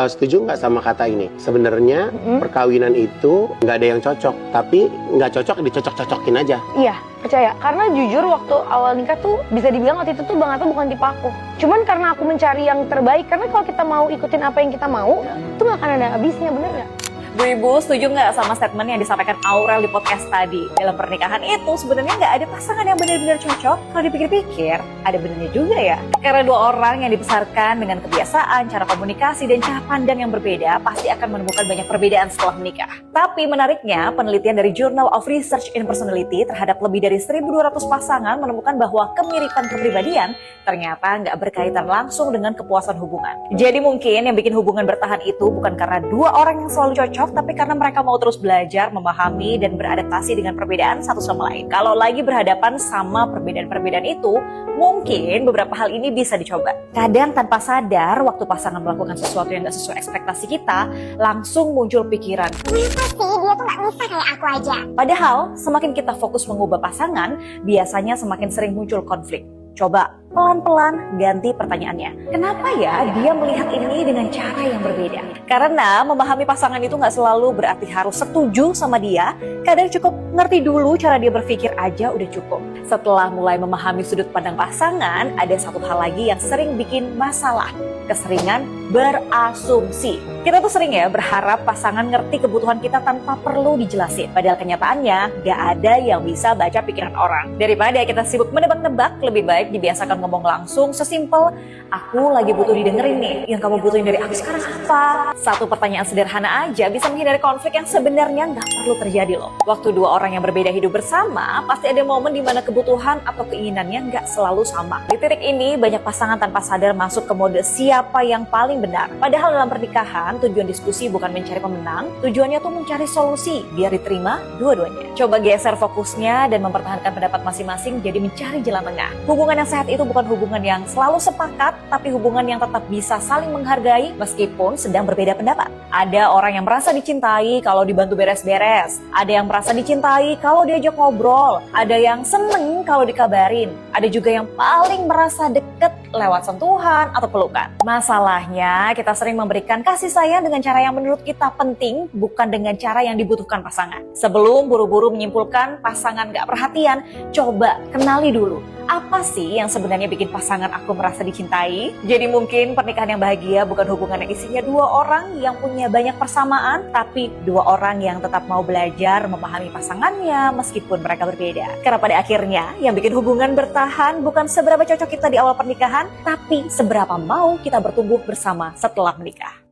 setuju nggak sama kata ini? Sebenarnya perkawinan itu nggak ada yang cocok, tapi nggak cocok dicocok-cocokin aja. Iya, percaya. Karena jujur waktu awal nikah tuh bisa dibilang waktu itu tuh Bang Atta bukan tipe aku. Cuman karena aku mencari yang terbaik, karena kalau kita mau ikutin apa yang kita mau, itu nggak akan ada habisnya, bener nggak? Bu Ibu, setuju nggak sama statement yang disampaikan Aurel di podcast tadi? Dalam pernikahan itu sebenarnya nggak ada pasangan yang benar-benar cocok. Kalau dipikir-pikir, ada benernya juga ya. Karena dua orang yang dibesarkan dengan kebiasaan, cara komunikasi, dan cara pandang yang berbeda pasti akan menemukan banyak perbedaan setelah menikah. Tapi menariknya, penelitian dari Journal of Research in Personality terhadap lebih dari 1.200 pasangan menemukan bahwa kemiripan kepribadian ternyata nggak berkaitan langsung dengan kepuasan hubungan. Jadi mungkin yang bikin hubungan bertahan itu bukan karena dua orang yang selalu cocok, tapi karena mereka mau terus belajar, memahami, dan beradaptasi dengan perbedaan satu sama lain. Kalau lagi berhadapan sama perbedaan-perbedaan itu, mungkin beberapa hal ini bisa dicoba. Kadang tanpa sadar, waktu pasangan melakukan sesuatu yang gak sesuai ekspektasi kita, langsung muncul pikiran, kenapa sih dia tuh gak bisa kayak aku aja? Padahal, semakin kita fokus mengubah pasangan, biasanya semakin sering muncul konflik. Coba pelan-pelan ganti pertanyaannya. Kenapa ya dia melihat ini dengan cara yang berbeda? Karena memahami pasangan itu nggak selalu berarti harus setuju sama dia. Kadang cukup ngerti dulu cara dia berpikir aja udah cukup. Setelah mulai memahami sudut pandang pasangan, ada satu hal lagi yang sering bikin masalah. Keseringan berasumsi. Kita tuh sering ya berharap pasangan ngerti kebutuhan kita tanpa perlu dijelasin. Padahal kenyataannya gak ada yang bisa baca pikiran orang. Daripada kita sibuk menebak-nebak, lebih baik dibiasakan ngomong langsung sesimpel, aku lagi butuh didengerin nih. Yang kamu butuhin dari aku sekarang apa? Satu pertanyaan sederhana aja bisa menghindari konflik yang sebenarnya gak perlu terjadi loh. Waktu dua orang yang berbeda hidup bersama, pasti ada momen dimana kebutuhan atau keinginannya gak selalu sama. Di titik ini, banyak pasangan tanpa sadar masuk ke mode siapa yang paling benar. Padahal dalam pernikahan, tujuan diskusi bukan mencari pemenang, tujuannya tuh mencari solusi biar diterima dua-duanya. Coba geser fokusnya dan mempertahankan pendapat masing-masing jadi mencari jalan tengah. Hubungan yang sehat itu bukan hubungan yang selalu sepakat, tapi hubungan yang tetap bisa saling menghargai meskipun sedang berbeda pendapat. Ada orang yang merasa dicintai kalau dibantu beres-beres, ada yang merasa dicintai kalau diajak ngobrol, ada yang seneng kalau dikabarin, ada juga yang paling merasa deket lewat sentuhan atau pelukan. Masalahnya, kita sering memberikan kasih sayang dengan cara yang menurut kita penting, bukan dengan cara yang dibutuhkan pasangan. Sebelum buru-buru menyimpulkan pasangan gak perhatian, coba kenali dulu. Apa sih yang sebenarnya bikin pasangan aku merasa dicintai? Jadi mungkin pernikahan yang bahagia bukan hubungan yang isinya dua orang yang punya banyak persamaan, tapi dua orang yang tetap mau belajar memahami pasangannya meskipun mereka berbeda. Karena pada akhirnya yang bikin hubungan bertahan bukan seberapa cocok kita di awal pernikahan, tapi seberapa mau kita bertumbuh bersama setelah menikah.